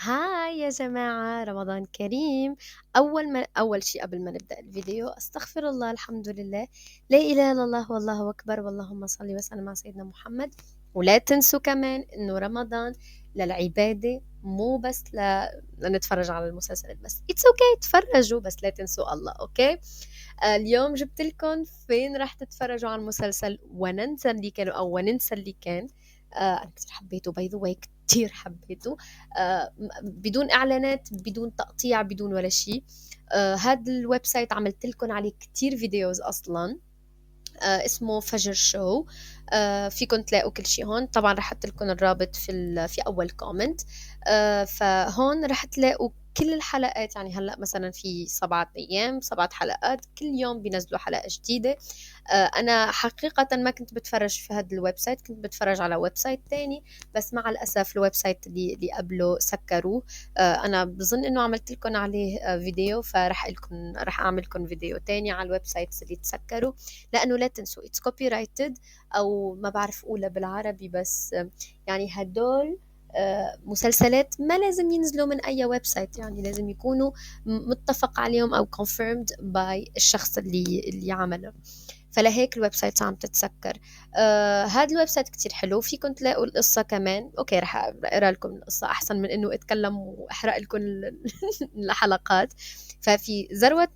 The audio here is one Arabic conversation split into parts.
هاي يا جماعة، رمضان كريم. أول شي قبل ما نبدأ الفيديو، أستغفر الله، الحمد لله، لا إله إلا الله والله أكبر، واللهم صل وسلم على سيدنا محمد. ولا تنسوا كمان إنه رمضان للعبادة، مو بس لنتفرج على المسلسلات بس. اتس اوكي تفرجوا، بس لا تنسوا الله. اوكي. اليوم جبت لكم فين راح تتفرجوا على المسلسل وننسى اللي كان، او وننسى اللي كان. انا كثير حبيته، باي ذا واي كثير حبيته. بدون اعلانات، بدون تقطيع، بدون ولا شيء. هذا الويب سايت عملت لكم عليه كثير فيديوز اصلا. اسمه فجر شو. فيكم تلاقوا كل شيء هون. طبعا رح احط لكم الرابط في اول كومنت. فهون رح تلاقوا كل الحلقات. يعني هلا مثلا في 7 ايام 7 حلقات، كل يوم بينزلوا حلقة جديدة. انا حقيقة ما كنت بتفرج في هذا الويب سايت، كنت بتفرج على ويب سايت تاني، بس مع الاسف الويب سايت اللي قبله سكروه. انا بظن انه عملت لكم عليه فيديو، رح اعمل لكم فيديو تاني على الويب سايتس اللي تسكروا. لانه لا تنسوا اتس كوبي رايتد، او ما بعرف اقولها بالعربي، بس يعني هدول مسلسلات ما لازم ينزلوا من اي ويب سايت، يعني لازم يكونوا متفق عليهم او confirmed by الشخص اللي عمله. فلهيك الويب سايت عم تتسكر. هذا الويب سايت كتير حلو، فيكم تلاقوا القصة كمان. اوكي، رح اقرا لكم القصة احسن من انه اتكلم واحرق لكم الحلقات. ففي ذروة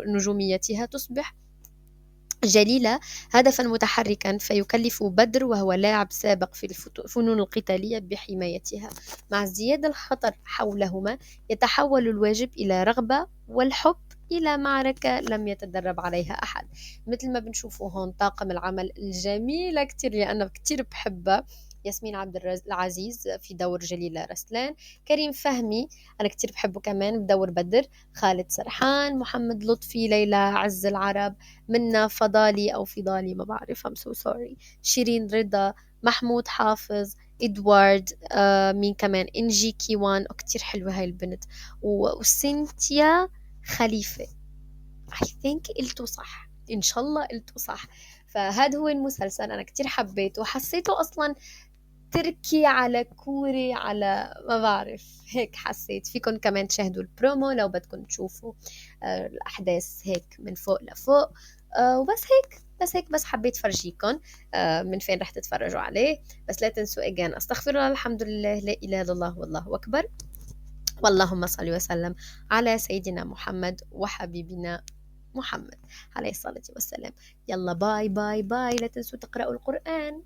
نجوميتها تصبح جليلة هدفا متحركا، فيكلف بدر وهو لاعب سابق في الفنون القتالية بحمايتها. مع ازدياد الخطر حولهما يتحول الواجب إلى رغبة، والحب إلى معركة لم يتدرب عليها أحد. مثل ما بنشوفه هون طاقم العمل الجميلة كتير اللي أنا كتير بحبها: ياسمين عبد العزيز في دور جليلة رسلان، كريم فهمي أنا كتير بحبه كمان بدور بدر، خالد سرحان، محمد لطفي، ليلى عز العرب، منا فضالي أو فضالي ما بعرف، I'm so sorry، شيرين رضا، محمود حافظ، إدوارد، مين كمان، إنجي كيوان، كتير حلوة هاي البنت، وسينتيا خليفة. I think قلته صح، إن شاء الله قلته صح. فهذا هو المسلسل، أنا كتير حبيته، وحسيته أصلا تركي على كوري على ما بعرف، هيك حسيت. فيكم كمان تشاهدوا البرومو لو بدكم تشوفوا الأحداث هيك من فوق لفوق. وبس هيك، بس حبيت فرجيكم من فين رح تتفرجوا عليه. بس لا تنسوا اجان، استغفر الله، الحمد لله، لا إله إلا الله والله أكبر، واللهم صل وسلم على سيدنا محمد وحبيبنا محمد عليه الصلاة والسلام. يلا باي باي باي، لا تنسوا تقرأوا القرآن.